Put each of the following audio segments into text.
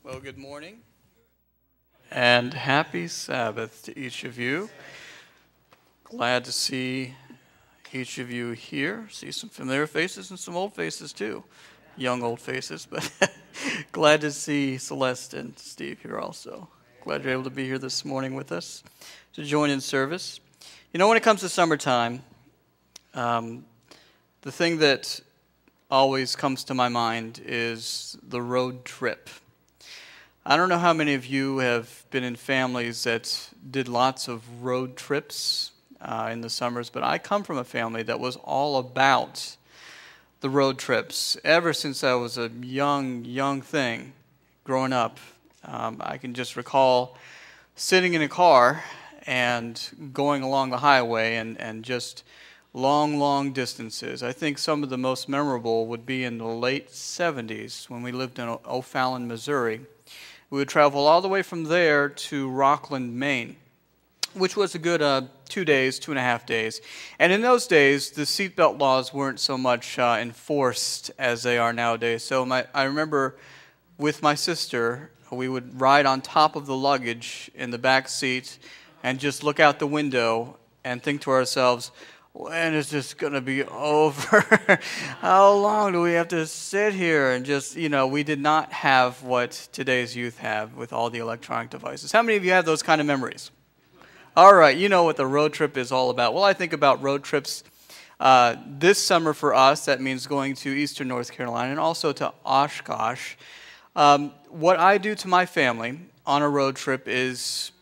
Well, good morning and happy Sabbath to each of you. Glad to see each of you here. See some familiar faces and some old faces too. Young old faces, but glad to see Celeste and Steve here also. Glad you're able to be here this morning with us to join in service. You know, when it comes to summertime, the thing that always comes to my mind is the road trip. I don't know how many of you have been in families that did lots of road trips in the summers, but I come from a family that was all about the road trips. Ever since I was a young thing growing up, I can just recall sitting in a car and going along the highway and just long distances. I think some of the most memorable would be in the late 70s when we lived in O'Fallon, Missouri. We would travel all the way from there to Rockland, Maine, which was a good 2 days, 2.5 days. And in those days, the seatbelt laws weren't so much enforced as they are nowadays. So I remember with my sister, we would ride on top of the luggage in the back seat and just look out the window and think to ourselves, when is this going to be over? How long do we have to sit here? And just, we did not have what today's youth have with all the electronic devices. How many of you have those kind of memories? All right, you know what the road trip is all about. Well, I think about road trips this summer for us. That means going to eastern North Carolina and also to Oshkosh. What I do to my family on a road trip is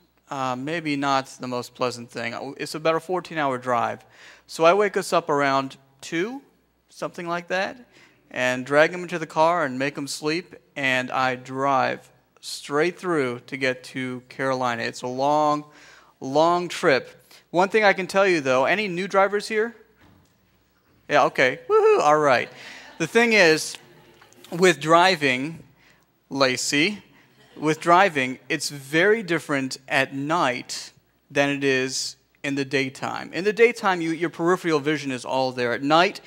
maybe not the most pleasant thing. It's about a 14-hour drive. So I wake us up around 2, something like that, and drag them into the car and make them sleep, and I drive straight through to get to Carolina. It's a long trip. One thing I can tell you, though, any new drivers here? Yeah, okay. Woohoo, all right. The thing is, with driving, Lacey, it's very different at night than it is in the daytime. In the daytime, your peripheral vision is all there. At night,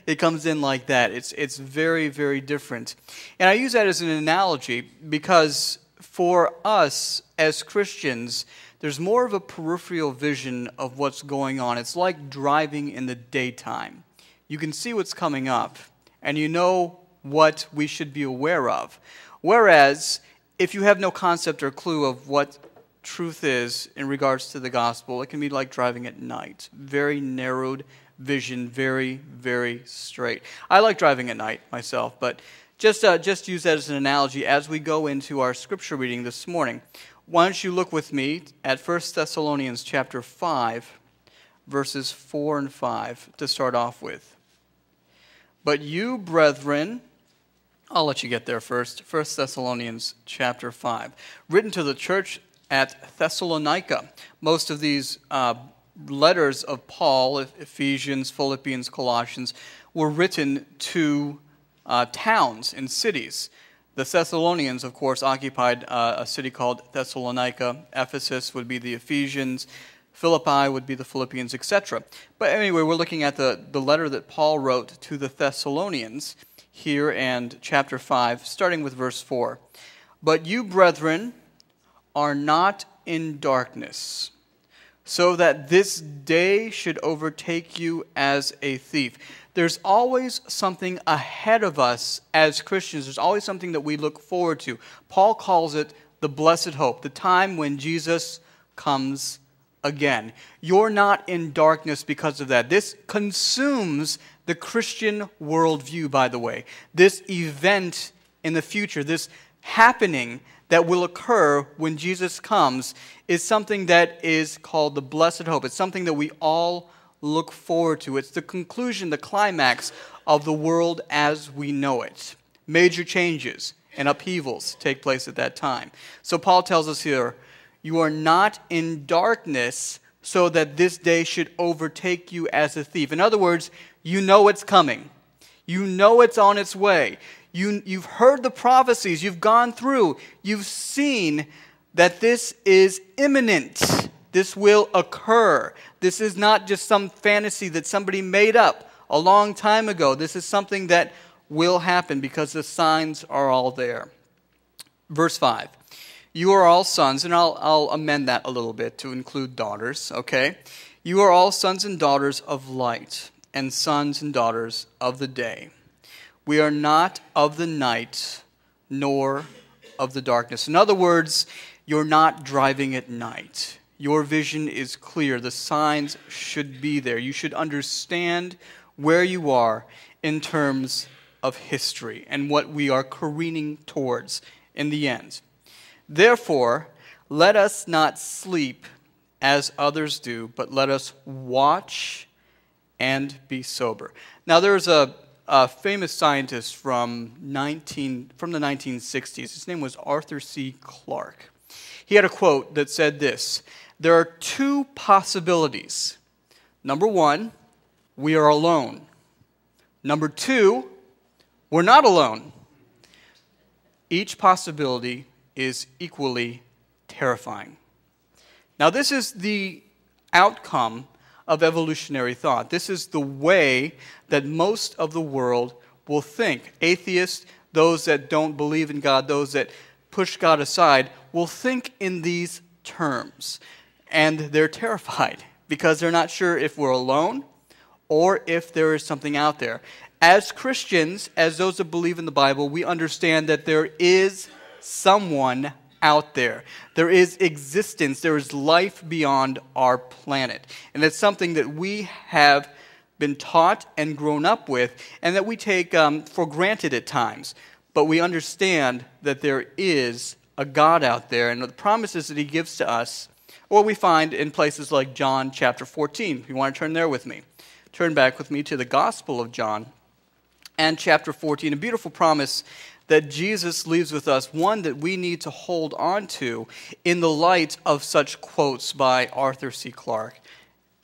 it comes in like that. It's very different. And I use that as an analogy because for us as Christians, there's more of a peripheral vision of what's going on. It's like driving in the daytime. You can see what's coming up, and you know what we should be aware of. Whereas, if you have no concept or clue of what truth is in regards to the gospel, it can be like driving at night. Very narrowed vision, very straight. I like driving at night myself, but just use that as an analogy as we go into our scripture reading this morning. Why don't you look with me at 1 Thessalonians chapter 5, verses 4 and 5 to start off with. But you, brethren, I'll let you get there first. 1 Thessalonians chapter 5, written to the church at Thessalonica. Most of these letters of Paul, Ephesians, Philippians, Colossians, were written to towns and cities. The Thessalonians, of course, occupied a city called Thessalonica. Ephesus would be the Ephesians. Philippi would be the Philippians, etc. But anyway, we're looking at the letter that Paul wrote to the Thessalonians here in chapter 5, starting with verse 4. But you, brethren, are not in darkness, so that this day should overtake you as a thief. There's always something ahead of us as Christians. There's always something that we look forward to. Paul calls it the blessed hope, the time when Jesus comes again. You're not in darkness because of that. This consumes the Christian worldview, by the way. This event in the future, this happening that will occur when Jesus comes is something that is called the blessed hope. It's something that we all look forward to. It's the conclusion, the climax of the world as we know it. Major changes and upheavals take place at that time. So Paul tells us here, you are not in darkness so that this day should overtake you as a thief. In other words, you know it's coming. You know it's on its way. You've heard the prophecies. You've gone through. You've seen that this is imminent. This will occur. This is not just some fantasy that somebody made up a long time ago. This is something that will happen because the signs are all there. Verse 5. You are all sons, and I'll amend that a little bit to include daughters, okay? You are all sons and daughters of light, and sons and daughters of the day. We are not of the night, nor of the darkness. In other words, you're not driving at night. Your vision is clear. The signs should be there. You should understand where you are in terms of history and what we are careening towards in the end. Therefore, let us not sleep as others do, but let us watch and be sober. Now, there's a famous scientist from the 1960s. His name was Arthur C. Clarke. He had a quote that said this: there are two possibilities. Number one, we are alone. Number two, we're not alone. Each possibility is equally terrifying. Now, this is the outcome of evolutionary thought. This is the way that most of the world will think. Atheists, those that don't believe in God, those that push God aside, will think in these terms. And they're terrified because they're not sure if we're alone or if there is something out there. As Christians, as those that believe in the Bible, we understand that there is someone out there. There is existence. There is life beyond our planet. And it's something that we have been taught and grown up with and that we take for granted at times. But we understand that there is a God out there, and the promises that he gives to us, or we find in places like John chapter 14. If you want to turn there with me. Turn back with me to the Gospel of John and chapter 14, a beautiful promise that Jesus leaves with us, one that we need to hold on to in the light of such quotes by Arthur C. Clarke,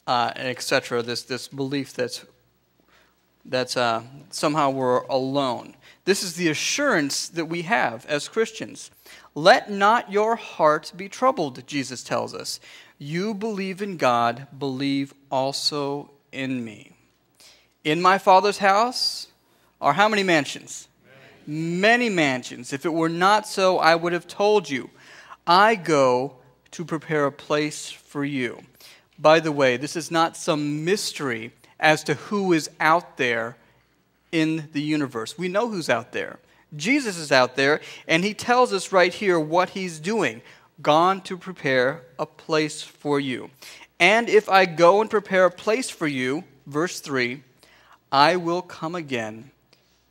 and etc., this belief that somehow we're alone. This is the assurance that we have as Christians. Let not your heart be troubled, Jesus tells us. You believe in God, believe also in me. In my Father's house are how many mansions? Many mansions. If it were not so, I would have told you. I go to prepare a place for you. By the way, this is not some mystery as to who is out there in the universe. We know who's out there. Jesus is out there, and he tells us right here what he's doing. Gone to prepare a place for you. And if I go and prepare a place for you, verse 3, I will come again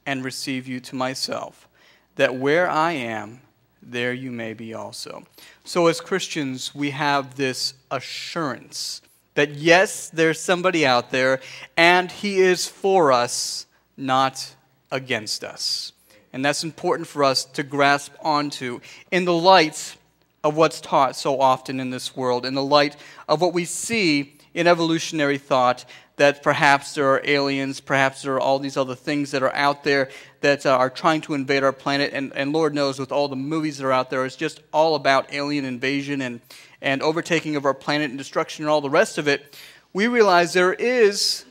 and receive you to myself, that where I am, there you may be also. So as Christians, we have this assurance that yes, there's somebody out there, and he is for us, not against us. And that's important for us to grasp onto in the light of what's taught so often in this world, in the light of what we see in evolutionary thought, that perhaps there are aliens, perhaps there are all these other things that are out there that are trying to invade our planet. And Lord knows with all the movies that are out there, it's just all about alien invasion and overtaking of our planet and destruction and all the rest of it. We realize there is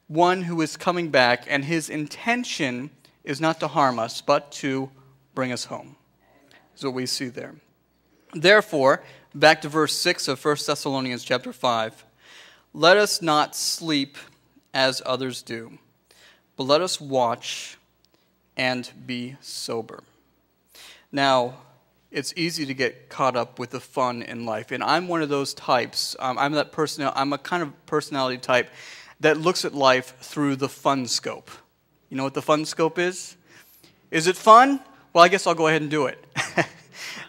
one who is coming back, and his intention is not to harm us, but to bring us home. That's what we see there. Therefore, back to verse 6 of 1 Thessalonians chapter 5, let us not sleep as others do, but let us watch and be sober. Now, it's easy to get caught up with the fun in life, and I'm one of those types. I'm a kind of personality type that looks at life through the fun scope. You know what the fun scope is? Is it fun? Well, I guess I'll go ahead and do it.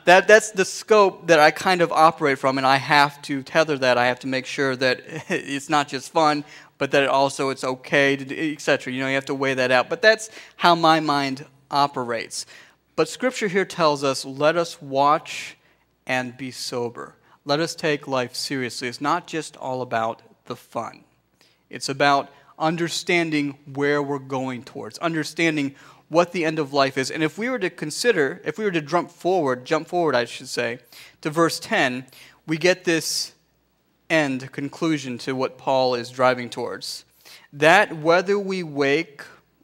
That's the scope that I kind of operate from, and I have to tether that. I have to make sure that it's not just fun, but that it's okay, to, etc. You have to weigh that out. But that's how my mind operates. But Scripture here tells us, let us watch and be sober. Let us take life seriously. It's not just all about the fun. It's about understanding where we're going towards, understanding what the end of life is. And if we were to jump forward, to verse 10, we get this end conclusion to what Paul is driving towards. That whether we wake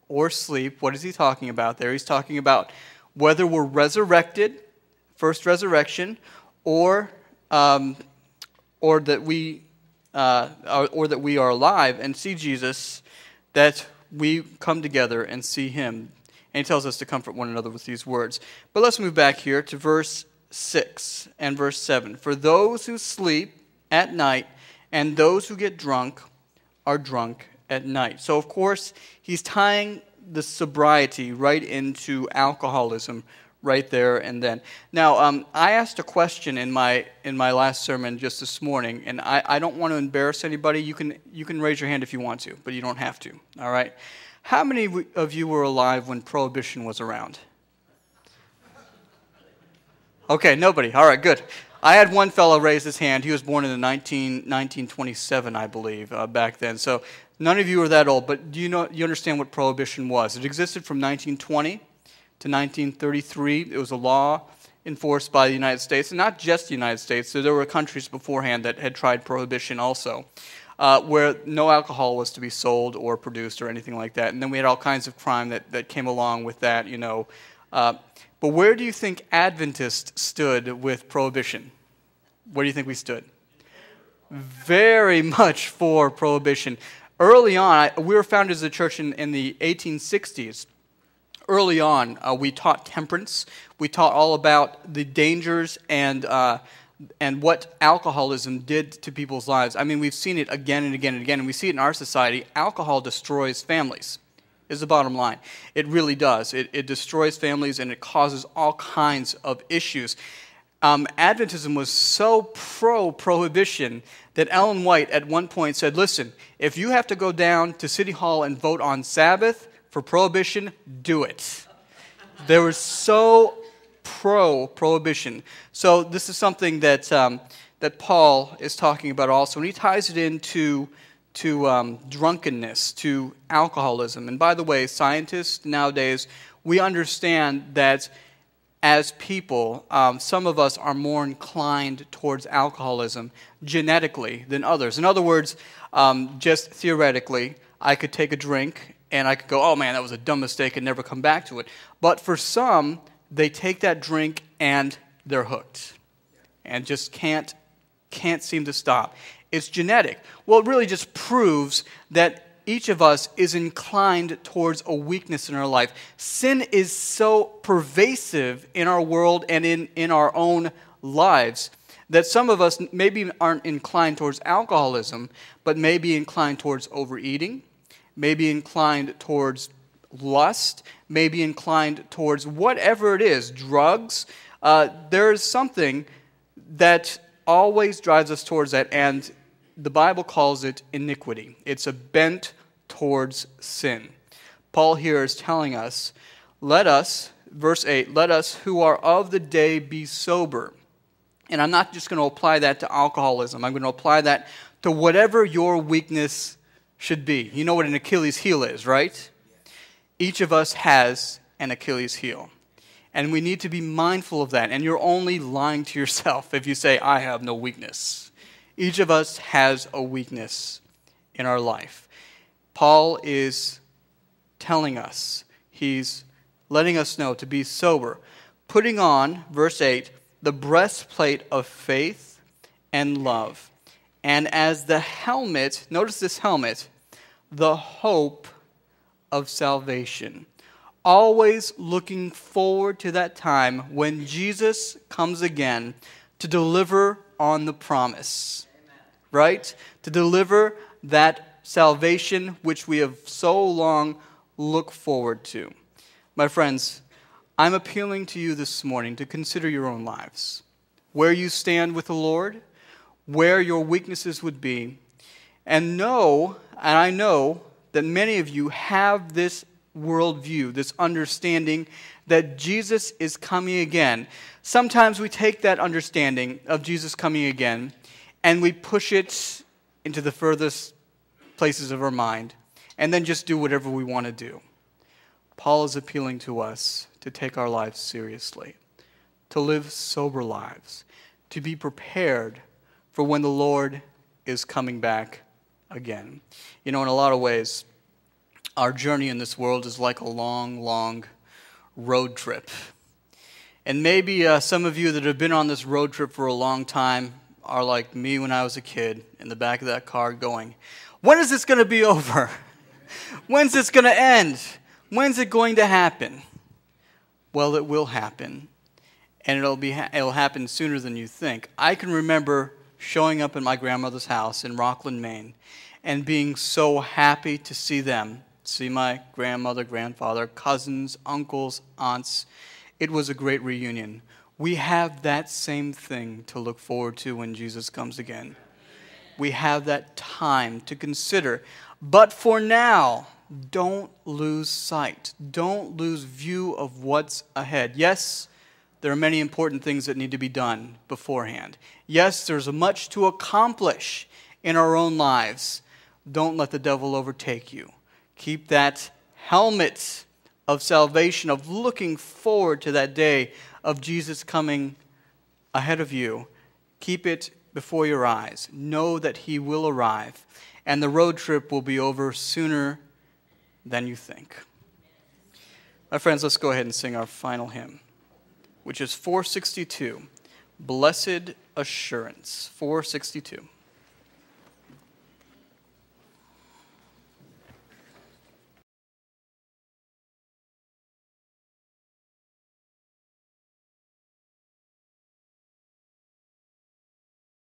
or sleep, what is he talking about there? He's talking about whether we're resurrected first resurrection, or that we are alive and see Jesus, that we come together and see him. And he tells us to comfort one another with these words. But let's move back here to verse 6 and verse 7. For those who sleep at night and those who get drunk are drunk at night. So, of course, he's tying the sobriety right into alcoholism right there and then. Now, I asked a question in my last sermon just this morning, and I don't want to embarrass anybody. You can raise your hand if you want to, but you don't have to, all right? How many of you were alive when Prohibition was around? Okay, nobody. All right, good. I had one fellow raise his hand. He was born in 1927, I believe, back then. So none of you are that old, but you understand what Prohibition was? It existed from 1920 to 1933. It was a law enforced by the United States, and not just the United States. So there were countries beforehand that had tried Prohibition also, where no alcohol was to be sold or produced or anything like that. And then we had all kinds of crime that came along with that, But where do you think Adventists stood with Prohibition? Where do you think we stood? Very much for Prohibition. Early on, we were founded as a church in the 1860s. Early on, we taught temperance. We taught all about the dangers and what alcoholism did to people's lives. I mean, we've seen it again and again and again, and we see it in our society. Alcohol destroys families, is the bottom line. It really does. It destroys families, and it causes all kinds of issues. Adventism was so pro-prohibition that Ellen White at one point said, listen, if you have to go down to City Hall and vote on Sabbath for prohibition, do it. They were so pro-prohibition. So this is something that Paul is talking about also, and he ties it into drunkenness, to alcoholism. And by the way, scientists nowadays, we understand that as people, some of us are more inclined towards alcoholism genetically than others. In other words, just theoretically, I could take a drink and I could go, oh man, that was a dumb mistake, and never come back to it. But for some, they take that drink and they're hooked and just can't seem to stop. It's genetic. Well, it really just proves that each of us is inclined towards a weakness in our life. Sin is so pervasive in our world and in our own lives that some of us maybe aren't inclined towards alcoholism, but may be inclined towards overeating, may be inclined towards lust, may be inclined towards whatever it is, drugs. There is something that always drives us towards that, and the Bible calls it iniquity. It's a bent towards sin. Paul here is telling us, let us, verse 8, let us who are of the day be sober. And I'm not just going to apply that to alcoholism. I'm going to apply that to whatever your weakness should be. You know what an Achilles heel is, right? Each of us has an Achilles heel. And we need to be mindful of that. And you're only lying to yourself if you say, I have no weakness. Each of us has a weakness in our life. Paul is telling us, he's letting us know to be sober, putting on, verse 8, the breastplate of faith and love, and as the helmet, notice this helmet, the hope of salvation. Always looking forward to that time when Jesus comes again to deliver on the promise, right? To deliver that salvation which we have so long looked forward to. My friends, I'm appealing to you this morning to consider your own lives, where you stand with the Lord, where your weaknesses would be, and I know that many of you have this worldview, this understanding that Jesus is coming again. Sometimes we take that understanding of Jesus coming again and we push it into the furthest places of our mind and then just do whatever we want to do. Paul is appealing to us to take our lives seriously, to live sober lives, to be prepared for when the Lord is coming back again. You know, in a lot of ways, our journey in this world is like a long, long road trip. And maybe some of you that have been on this road trip for a long time are like me when I was a kid in the back of that car going, when is this going to be over? When's this going to end? When's it going to happen? Well, it will happen, and it'll happen sooner than you think. I can remember showing up at my grandmother's house in Rockland, Maine, and being so happy to see them, see my grandmother, grandfather, cousins, uncles, aunts. It was a great reunion. We have that same thing to look forward to when Jesus comes again. We have that time to consider. But for now, don't lose sight. Don't lose view of what's ahead. Yes, there are many important things that need to be done beforehand. Yes, there's much to accomplish in our own lives. Don't let the devil overtake you. Keep that helmet of salvation, of looking forward to that day of Jesus coming ahead of you. Keep it before your eyes. Know that he will arrive, and the road trip will be over sooner than you think. My friends, let's go ahead and sing our final hymn, which is 462, Blessed Assurance, 462.